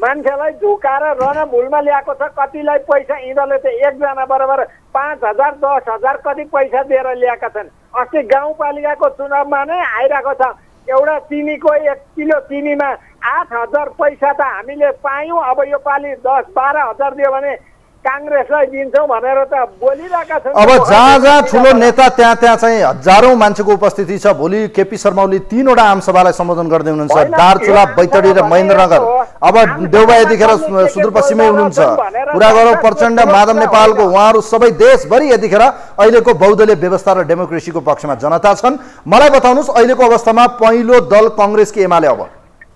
मान्छेलाई झुकाएर रणभूलमा ल्याएको छ। कतिलाई पैसा यिनीहरूले त एकजना बराबर 5,000 10,000 कति पैसा दिएर ल्याएका छन्। अस्ति गाउँपालिकाको चुनावमा नै आइरहेको छ। एउटा चिनीको 1 किलो चिनीमा 8,000 पैसा त हामीले पायौँ। अब यो पालि 10-12 हजार दियो भने काङ्ग्रेसलाई दिन्छौँ भनेर त बोलिरहेका छन्। अब जहाँ जहाँ ठुलो नेता त्यहाँ चाहिँ हजारौं मान्छेको उपस्थिति छ। भोलि केपी शर्मा ओली 3वटा आमसभालाई सम्बोधन गर्दै हुनुहुन्छ, दार्चुला, बैतडी र महेन्द्रनगर। अब देउबा यतिखेर सुदूरपश्चिमै हुनुहुन्छ। कुरा गरौँ प्रचण्ड, माधव नेपालको, उहाँहरू सबै देशभरि यतिखेर अहिलेको बहुदलीय व्यवस्था र डेमोक्रेसीको पक्षमा जनता छन्। मलाई बताउनुहोस् अहिलेको अवस्थामा पहिलो दल कांग्रेस कि एमाले? अब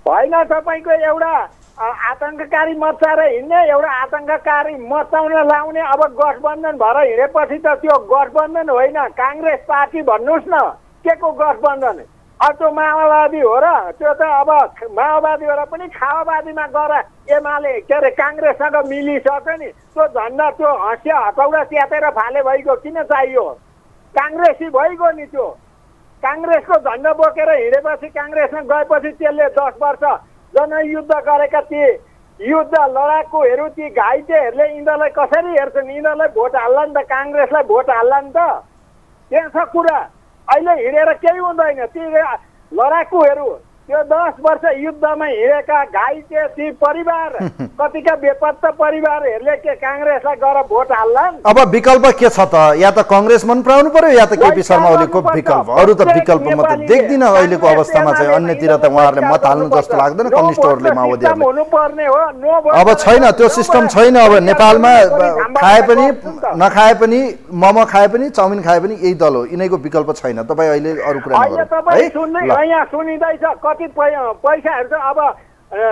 होइन, तपाईँको एउटा आतंककारी मचाएर हिँड्ने, एउटा आतंककारी मचाउन लाउने। अब गठबन्धन भएर हिँडेपछि त त्यो गठबन्धन होइन, काङ्ग्रेस पार्टी भन्नुहोस् न। के को गठबन्धन? अब त्यो माओवादी हो र? त्यो त अब माओवादी हो र पनि खाओवादीमा गएर एमाले के अरे काङ्ग्रेससँग मिलिसक्यो नि। त्यो झन्डा त्यो हँसिया हतौडा च्यातेर फाले भइगयो, किन चाहियो? काङ्ग्रेसी भइगयो नि त्यो। काङ्ग्रेसको झन्डा बोकेर हिँडेपछि, काङ्ग्रेसमा गएपछि त्यसले 10 वर्ष जनयुद्ध गरेका ती युद्ध लडाकुहरू, ती घाइतेहरूले यिनीहरूलाई कसरी हेर्छन्? यिनीहरूलाई भोट हाल्ला नि त, काङ्ग्रेसलाई भोट हाल्ला नि त। त्यहाँ छ कुरा। अहिले हिँडेर केही हुँदैन। ती लडाकुहरू, त्यो 10 वर्ष युद्धमा हिँडेका घाइते ती परिवार, कतिका बेपत्ता परिवारहरूले के काङ्ग्रेसलाई गएर भोट हाल्लान्? अब विकल्प के छ त? या त कांग्रेस मन पराउनु पर्यो या त केपी शर्मा ओलीको विकल्प। अरू त विकल्प म त देख्दिन अहिलेको अवस्थामा चाहिँ। अन्यतिर त उहाँहरूले मत हाल्नु जस्तो लाग्दैन कम्युनिस्टहरूले, माओवादीहरूले। अब छैन त्यो सिस्टम, छैन। अब नेपालमा खाए पनि नखाए पनि, मोमो खाए पनि, चाउमिन खाए पनि यही दल हो। यिनीको विकल्प छैन। तपाईँ अहिले अरू कुरा सुनिँदैछ कति पैसाहरू चाहिँ अब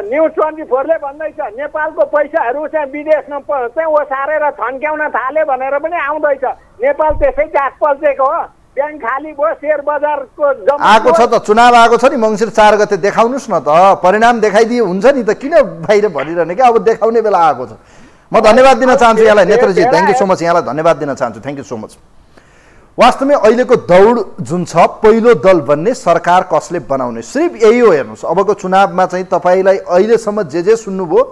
न्युज 24ले भन्दैछ नेपालको पैसाहरू चाहिँ विदेशमा चाहिँ ओसारेर थन्क्याउन थाले भनेर पनि आउँदैछ। नेपाल त्यसै जात पल्टेको हो। ब्याङ्क खाली भयो, शेयर बजारको आएको छ त। चुनाव आएको छ नि मङ्सिर 4 गते, देखाउनुहोस् न त। परिणाम देखाइदिए हुन्छ नि त, किन बाहिर भनिरहने क्या? अब देखाउने बेला आएको छ। म धन्यवाद दिन चाहन्छु यहाँलाई नेत्रजी। Thank you so much. यहाँलाई धन्यवाद दिन चाहन्छु। Thank you so much. वास्तवमै अहिलेको दौड जुन छ, पहिलो दल बन्ने सरकार कसले बनाउने, सिर्फ यही हो। हेर्नुहोस् अबको चुनावमा चाहिँ तपाईँलाई अहिलेसम्म जे सुन्नुभयो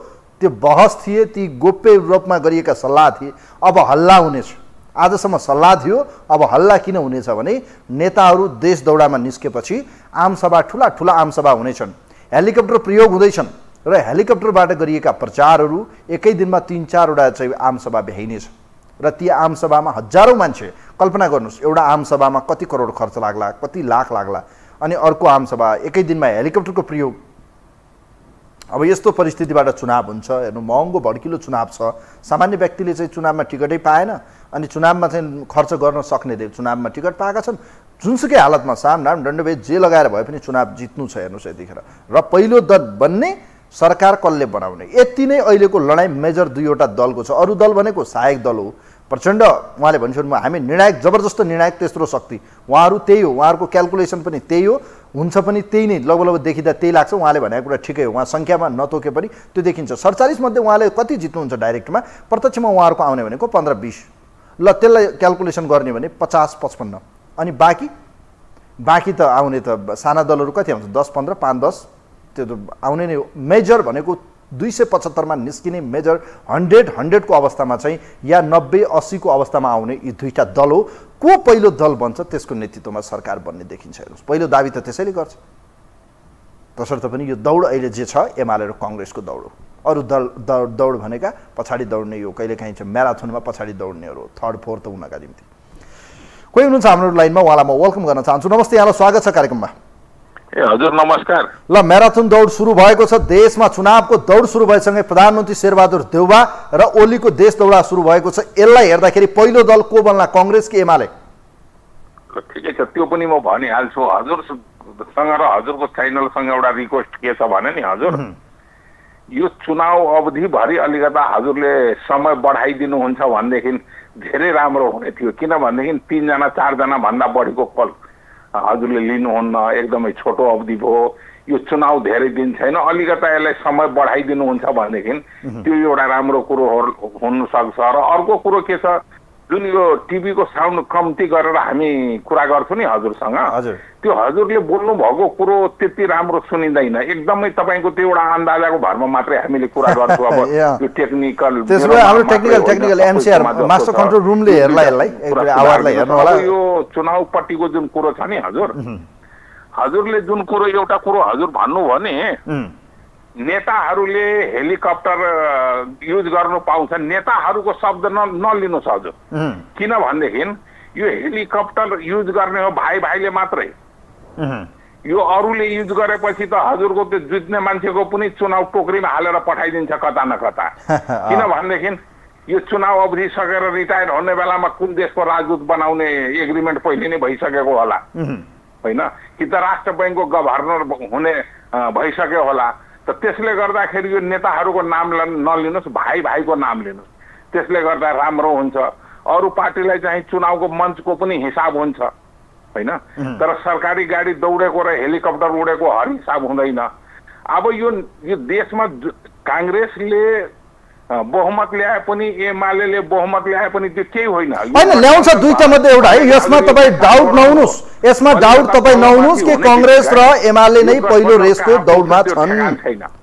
त्यो बहस थिए, ती गोप्य रूपमा गरिएका सल्लाह थिए। अब हल्ला हुनेछ। आजसम्म सल्लाह थियो, अब हल्ला किन हुनेछ भने नेताहरू देश दौडामा निस्केपछि आमसभा, ठुला ठुला आमसभा हुनेछन्। हेलिकप्टर प्रयोग हुँदैछन् र हेलिकप्टरबाट गरिएका प्रचारहरू एकै दिनमा 3-4वटा चाहिँ आमसभा भ्याइनेछ। र ती आमसभामा हजारौं मान्छे, कल्पना गर्नुहोस् एउटा आमसभामा कति करोड खर्च लाग्ला, कति लाख लाग्ला। अनि अर्को आमसभा एकै दिनमा हेलिकप्टरको प्रयोग। अब यस्तो परिस्थितिबाट चुनाव हुन्छ। हेर्नु महँगो भड्किलो चुनाव छ। सामान्य व्यक्तिले चाहिँ चुनावमा टिकटै पाएन, अनि चुनावमा चाहिँ खर्च गर्न सक्नेले चुनावमा टिकट पाएका छन्। जुनसुकै हालतमा सामनाम दण्डभेद जे लगाएर भए पनि चुनाव जित्नु छ। हेर्नुहोस् यतिखेर। र पहिलो दल बन्ने सरकार कसले बनाउने, यति नै अहिलेको लडाइँ मेजर 2वटा दलको छ। अरू दल भनेको सहायक दल हो। प्रचण्ड उहाँले भन्छन् हामी निर्णायक, जबरजस्त निर्णायक, तेस्रो शक्ति। उहाँहरू त्यही हो, उहाँहरूको क्यालकुलेसन पनि त्यही हो, हुन्छ पनि त्यही नै। लगभग देखिँदा त्यही लाग्छ। उहाँले भनेको कुरा ठिकै हो। उहाँ सङ्ख्यामा नतोके पनि त्यो देखिन्छ। 47 मध्ये उहाँले कति जित्नुहुन्छ डाइरेक्टमा? प्रत्यक्षमा उहाँहरूको आउने भनेको 15-20। ल त्यसलाई क्यालकुलेसन गर्ने भने 50-55। अनि बाँकी त आउने त साना दलहरू कति आउँछ? 10-15, 5-10 त्यो त आउने नै हो। मेजर भनेको 275 मा निस्किने मेजर 100 को अवस्थामा चाहिँ या 90-80 को अवस्थामा आउने यी दुईटा दल हो। को पहिलो दल बन्छ त्यसको नेतृत्वमा सरकार बन्ने देखिन्छ। हेर्नुहोस् पहिलो दाबी त त्यसैले गर्छ। तसर्थ पनि यो दौड अहिले जे छ एमाले र कांग्रेसको दौड हो। अरू दौड भनेका पछाडी दौड्ने यो कहिलेकाहीँ चाहिँ म्याराथनमा पछाडी दौड्नेहरू हो, 3rd 4th हुनका निम्ति। कोही हुनुहुन्छ हाम्रो लाइनमा, उहाँलाई म वेलकम गर्न चाहन्छु। नमस्ते, यहाँलाई स्वागत छ कार्यक्रममा। हजुर नमस्कार। ल म्याराथन दौड सुरु भएको छ देशमा ठुनावको दौड सुरु भएसँगै प्रधानमन्त्री शेरबहादुर देउवा र ओलीको देश दौडा सुरु भएको छ। यसलाई हेर्दाखेरि पहिलो दल को बन्ला कांग्रेस कि एमाले? ठिकै छ त्यो पनि म भनिहाल्छु। हजुरसँग र हजुरको च्यानलसँग एउटा रिक्वेस्ट के छ भने नि हजुर यो चुनाव अवधिभरि अलिकता हजुरले समय बढाइदिनुहुन्छ भनेदेखि धेरै राम्रो हुने थियो। किनभनेदेखि 3 जना 4 जना भन्दा बढीको कल हजुरले लिनुहुन्न, एकदमै छोटो अवधि भयो। यो चुनाव धेरै दिन छैन, अलिकता यसलाई समय बढाइदिनुहुन्छ भनेदेखि त्यो एउटा राम्रो कुरो हुन सक्छ। र अर्को कुरो के छ जुन यो टिभीको साउन्ड कम्ती गरेर हामी कुरा गर्छौँ नि हजुरसँग, त्यो हजुरले बोल्नु भएको कुरो त्यति राम्रो सुनिँदैन। एकदमै तपाईको त्यो एउटा अन्दाजाको भरमा मात्रै हामीले कुरा गर्छौँ। अब यो टेक्निकल त्यसो भए हाम्रो टेक्निकल एमसीआर मास्टर कन्ट्रोल रुमले हेर्ला यसलाई आवाजलाई हेर्नु होला। यो चुनावपट्टिको जुन कुरो छ नि हजुर, हजुरले जुन कुरो एउटा कुरो हजुर भन्नु भने नेताहरूले हेलिकप्टर युज गर्नु पाउँछ, नेताहरूको शब्द नलिनुहोस् हजुर। किनभनेदेखि यो हेलिकप्टर युज गर्ने हो भाइ भाइले मात्रै, यो अरूले युज गरेपछि त हजुरको त्यो जित्ने मान्छेको पनि चुनाव टोकरीमा हालेर पठाइदिन्छ कता न कता। किनभनेदेखि यो चुनाव अवधि सकेर रिटायर हुने बेलामा कुन देशको राजदूत बनाउने एग्रिमेन्ट पहिले नै भइसकेको होला होइन, कि त राष्ट्र बैङ्कको गभर्नर हुने भइसक्यो होला। त त्यसले गर्दाखेरि यो नेताहरूको नाम नलिनुहोस्, भाइ भाइको नाम लिनुहोस्, त्यसले गर्दा राम्रो हुन्छ। अरू पार्टीलाई चाहिँ चुनावको मञ्चको पनि हिसाब हुन्छ होइन, तर सरकारी गाडी दौडेको र हेलिकप्टर उडेको हर हिसाब हुँदैन। अब यो देशमा काङ्ग्रेसले बहुमत ल्याए पनि एमाले बहुमत ल्याए पनि त्यो केही होइन। होइन ल्याउँछ दुईटा मध्ये एउटा है, यसमा तपाईँ डाउट नहुनुहोस्, यसमा डाउट तपाईँ नहुनुहोस् कि कांग्रेस र एमाले नै पहिलो रेसको दौडमा छन्,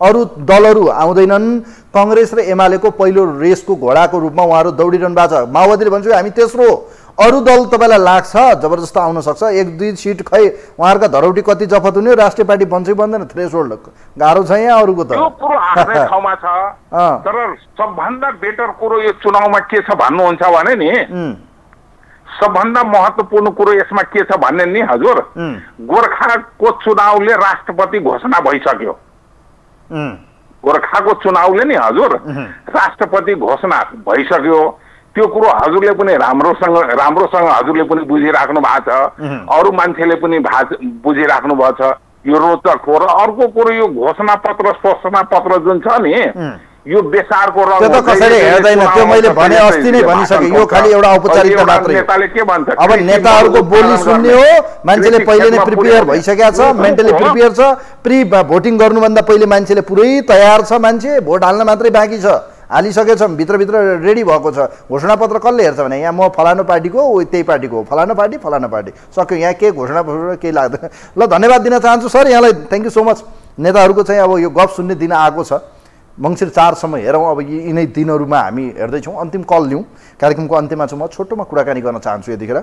अरू दलहरू आउँदैनन्। कांग्रेस र एमालेको पहिलो रेसको घोडाको रूपमा उहाँहरू दौडिरहनु भएको छ। माओवादीले भन्छ हामी तेस्रो, अरू दल तपाईँलाई लाग्छ जबरजस्त आउन सक्छ, 1-2 सिट खै उहाँहरूका धरौटी कति जफत हुने, राष्ट्रिय पार्टी बन्छ बन्दैन, थ्रेसहोल्ड गाह्रो छ यहाँ अरूको त। त्यो कुरो आफ्नै ठाउँमा छ, तर सबभन्दा बेटर कुरो यो चुनावमा के छ भन्नुहुन्छ भने नि सबभन्दा महत्त्वपूर्ण कुरो यसमा के छ भन्ने नि हजुर, गोर्खाको चुनावले राष्ट्रपति घोषणा भइसक्यो। गोर्खाको चुनावले नि हजुर राष्ट्रपति घोषणा भइसक्यो। त्यो कुरो हजुरले पनि राम्रोसँग हजुरले पनि बुझिराख्नु भएको छ, अरू मान्छेले पनि बुझिराख्नु भएको छ। यो रोचक हो। र अर्को कुरो यो घोषणा पत्र जुन छ नि यो बेसारको रङ त्यो त कसैले हेर्दैन, त्यो मैले भने अस्ति नै भनिसके, यो खालि एउटा औपचारिकता मात्रै हो। नेताले के भन्छ अब नेताहरूको बोली सुन्ने हो, मान्छेले पहिले नै प्रिपेयर भइसकेको छ, मेन्टली प्रिपेयर छ, प्री भोटिङ गर्नुभन्दा पहिले मान्छेले पुरै तयार छ, मान्छे भोट हाल्न मात्रै बाँकी छ, हालिसकेछ, भित्रभित्र रेडी भएको छ। घोषणापत्र कसले हेर्छ भने यहाँ म फलानु पार्टीको हो, त्यही पार्टीको हो, फलानु पार्टी सक्यो, यहाँ के घोषणा केही लाग्दैन। ल धन्यवाद दिन चाहन्छु सर यहाँलाई, थ्याङ्क यू सो मच। नेताहरूको चाहिँ अब यो गफ सुन्ने दिन आएको छ, मङ्सिर 4सम्म हेरौँ। अब यिनै दिनहरूमा हामी हेर्दैछौँ, अन्तिम कल लिउँ। कार्यक्रमको अन्त्यमा चाहिँ म छोटोमा कुराकानी गर्न चाहन्छु। यतिखेर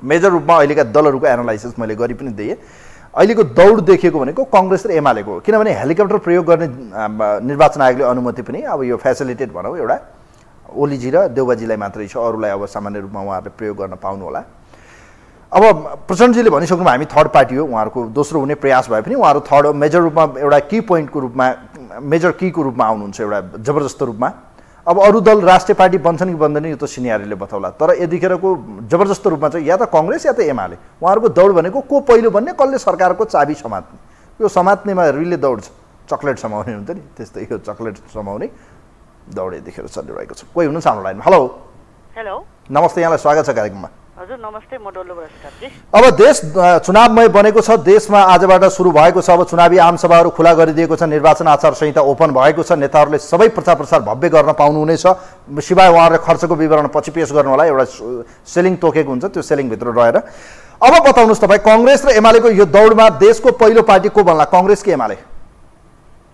मेजर रूपमा अहिलेका दलहरूको एनालाइसिस मैले गरि पनि दिएँ। अहिलेको दौड देखेको भनेको कांग्रेस र एमालेको, किनभने हेलिकप्टर प्रयोग गर्ने निर्वाचन आयोगले अनुमति पनि अब यो फेसिलिटेट भनौँ एउटा ओलीजी र देउबाजीलाई मात्रै छ, अरूलाई अब सामान्य रूपमा उहाँहरूले प्रयोग गर्न पाउनु होला। अब प्रचण्डजीले भनिसक्नु हामी थर्ड पार्टी हो, उहाँहरूको दोस्रो हुने प्रयास भए पनि उहाँहरू थर्ड मेजर रूपमा एउटा की पोइन्टको रूपमा, मेजर कीको रूपमा आउनुहुन्छ एउटा जबरजस्त रूपमा। अब अरू दल राष्ट्रिय पार्टी बन्छन् कि बन्दैन यो त सिनियरले बताउला, तर यतिखेरको जबरजस्त रूपमा चाहिँ या त कांग्रेस या त एमाले। उहाँहरूको दौड भनेको को पहिलो भन्ने, कसले सरकारको चाबी समात्ने, यो समात्नेमा रिले दौड छ। चक्लेट समाउने हुन्छ नि त्यस्तै, यो चक्लेट समाउने दौड यतिखेर चलिरहेको छ। कोही हुनुहुन्छ हाम्रो लाइनमा? हेलो हेलो नमस्ते, यहाँलाई स्वागत छ कार्यक्रममा। हजुर नमस्ते, म डोलो बस्ताजी। अब देश चुनावमय बनेको छ, देशमा आजबाट सुरु भएको छ। अब चुनावी आमसभाहरू खुला गरिदिएको छ, निर्वाचन आचार संहिता ओपन भएको छ, नेताहरूले सबै प्रचार प्रसार भव्य गर्न पाउनुहुनेछ। सिवाय उहाँहरूले खर्चको विवरण पछि पेश गर्नु होला, एउटा सेलिङ तोकेको हुन्छ, त्यो सेलिङभित्र रहेर। अब बताउनुहोस् तपाईँ, कांग्रेस र एमालेको यो दौडमा देशको पहिलो पार्टी को बन्ला, कांग्रेस कि एमाले?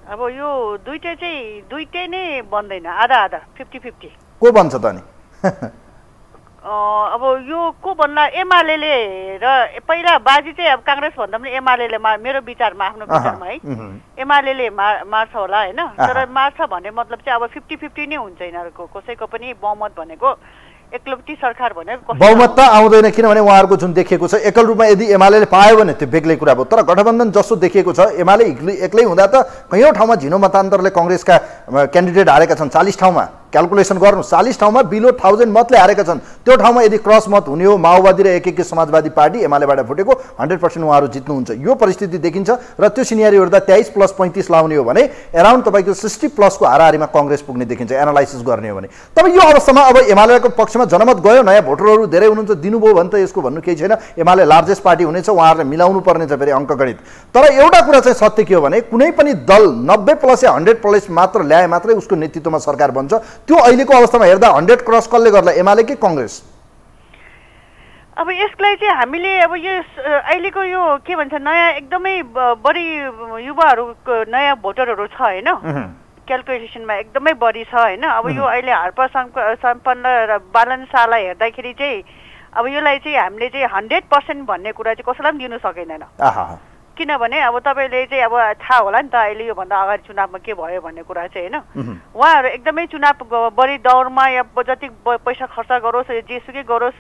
अब यो दुईटै नै बन्दैन, आधा आधा 50-50 को बन्छ त नि? अब यो को भन्ला, एमाले र पहिला बाजी चाहिँ अब कांग्रेस भन्दा पनि एमाले मेरो विचारमा, आफ्नो विचारमा है, एमाले मार्छ होला होइन। तर मार्छ भन्ने मतलब चाहिँ अब 50-50 नै हुन्छ यिनीहरूको, कसैको पनि बहुमत भनेको एकलौटी सरकार भनेको बहुमत त आउँदैन, किनभने उहाँहरूको जुन देखिएको छ एकल रूपमा यदि एमाले पायो भने त्यो बेग्लै कुरा भयो। तर गठबन्धन जसो देखिएको छ, एमाले एक्लै हुँदा त कैयौँ ठाउँमा झिनो मतान्तरले कांग्रेसका क्यान्डिडेट हारेका छन्। 40 ठाउँमा क्यालकुलेसन गर्नु, 40 ठाउँमा बिलो 1000 मतले हारेका छन्। त्यो ठाउँमा यदि क्रस मत हुने हो, माओवादी र एकीकृत समाजवादी पार्टी एमालेबाट फुटेको 100% उहाँहरू जित्नुहुन्छ, यो परिस्थिति देखिन्छ। र त्यो सिनेरियो हेर्दा 23 + 35 लाउने हो भने एराउन्ड तपाईँको 60+ को हाराहारीमा कांग्रेस पुग्ने देखिन्छ एनालाइसिस गर्ने हो भने। तब यो अवस्थामा अब एमालेको पक्षमा जनमत गयो, नयाँ भोटरहरू धेरै हुनुहुन्छ, दिनुभयो भने त यसको भन्नु केही छैन। एमाले लार्जेस्ट पार्टी हुनेछ, उहाँहरूले मिलाउनु पर्नेछ फेरि अङ्कगणित। तर एउटा कुरा चाहिँ सत्य के हो भने कुनै पनि दल 90+ या 100+ मात्र ल्याए मात्रै उसको नेतृत्वमा सरकार बन्छ। त्यो अहिलेको अवस्थामा हेर्दा 100 क्रस कसले गर्ला, एमाले कि कांग्रेस? अब यसलाई चाहिँ हामीले अब यो अहिलेको यो के भन्छ नयाँ एकदमै बढी युवाहरूको नयाँ भोटरहरू छ हैन, क्यालकुलेसनमा एकदमै बढी छ हैन। अब यो अहिले हार्पर सम्पन्न र बालनशाला हेर्दाखेरि चाहिँ अब यसलाई चाहिँ हामीले चाहिँ 100% भन्ने कुरा चाहिँ कसैलाई पनि दिनु सकिँदैन। किनभने अब तपाईँले चाहिँ अब थाहा होला नि त अहिले योभन्दा अगाडि चुनावमा के भयो भन्ने कुरा चाहिँ हैन। उहाँहरू एकदमै चुनाव बढी दौडमा या जति पैसा खर्च गरोस् या जेसुकै गरोस्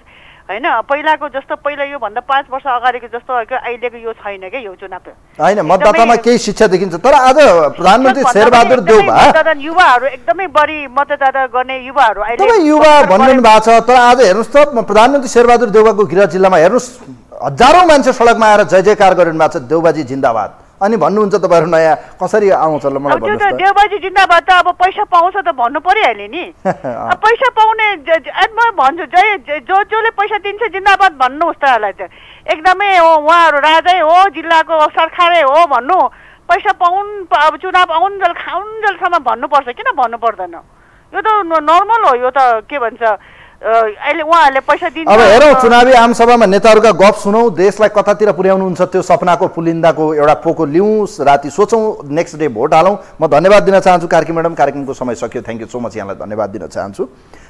हैन, पहिलाको जस्तो पहिला योभन्दा 5 वर्ष अगाडिको जस्तो अहिलेको यो छैन क्या यो चुनाव हैन। मतदातामा केही शिक्षा देखिन्छ। तर आज प्रधानमन्त्री शेरबहादुर देउवा युवाहरू एकदमै बढी मतदाता गर्ने युवाहरू अहिले तपाईँ युवा भन्नु भएको छ। तर आज हेर्नुहोस् त प्रधानमन्त्री शेरबहादुर देउवाको गृह जिल्लामा हेर्नुहोस् हजारौं मान्छे सडकमा आएर जय जयकार गरिरहनु भएको छ, देउबाजी जिन्दाबाद। अनि भन्नुहुन्छ तपाईँहरू नयाँ कसरी आउँछ ल मलाई भन्नुहोस् त। देउबाजी जिन्दाबाद त अब पैसा पाउँछ त भन्नु परिहाल्यो नि। पैसा पाउने म भन्छु जसले पैसा दिन्छ जिन्दाबाद भन्नुहोस् त। यसलाई चाहिँ एकदमै हो उहाँहरू राजै हो, जिल्लाको सरकारै हो भन्नु, पैसा अब चुनाव आउन्जेल खाउन्जेलसम्म भन्नुपर्छ, किन भन्नु पर्दैन? यो त नर्मल हो। यो त के भन्छ अहिले उहाँहरूले पैसा दिन्छ। अब हेरौँ चुनावी आमसभामा नेताहरूका गफ सुनौँ, देशलाई कतातिर पुर्याउनुहुन्छ त्यो सपनाको पुलिन्दाको एउटा पोको लिउँ, राति सोचौँ, नेक्स्ट डे भोट हालौँ। म धन्यवाद दिन चाहन्छु कार्की म्याडम, कार्यक्रमको समय सकियो, थ्याङ्क यू सो मच, यहाँलाई धन्यवाद दिन चाहन्छु।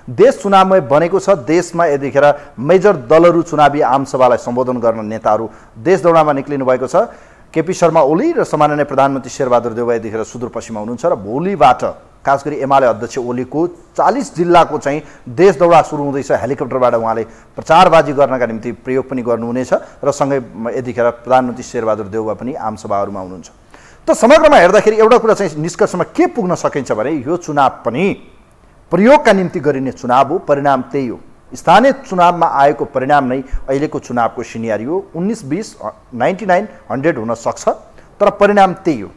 देश चुनावमय बनेको छ, देशमा यतिखेर मेजर दलहरू चुनावी आमसभालाई सम्बोधन गर्न नेताहरू देश दौडामा निक्लिनु भएको छ। केपी शर्मा ओली र सामान्य प्रधानमन्त्री शेरबहादुर देउवा यतिखेर सुदूरपश्चिममा हुनुहुन्छ र भोलिबाट खास गरी एमाले अध्यक्ष ओलीको 40 जिल्लाको चाहिँ देश दौडा सुरु हुँदैछ। हेलिकप्टरबाट उहाँले प्रचारबाजी गर्नका निम्ति प्रयोग पनि गर्नुहुनेछ र सँगै यतिखेर प्रधानमन्त्री शेरबहादुर देउवा पनि आमसभाहरूमा हुनुहुन्छ। त समग्रमा हेर्दाखेरि एउटा कुरा चाहिँ निष्कर्षमा के पुग्न सकिन्छ भने यो चुनाव पनि प्रयोगका निम्ति गरिने चुनाव हो, परिणाम त्यही हो। स्थानीय चुनावमा आएको परिणाम नै अहिलेको चुनावको सिनेरियो 19, 20, 99, 100 हुन सक्छ, तर परिणाम त्यही हो।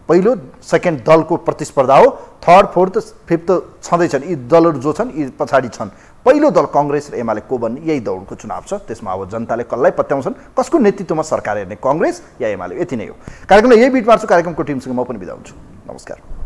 पहिलो सेकेन्ड दलको प्रतिस्पर्धा हो, थर्ड फोर्थ फिफ्थ छँदैछन्, यी दलहरू जो छन् यी पछाडि छन्। पहिलो दल कांग्रेस र एमाले को बन्ने यही दौडको चुनाव छ। त्यसमा अब जनताले कसलाई पत्याउँछन्, कसको नेतृत्वमा सरकार हेर्ने, कांग्रेस या एमाले, यति नै हो। कार्यक्रमलाई यही बिट मार्छु। कार्यक्रमको टिमसँग म पनि बिदा हुन्छु। नमस्कार।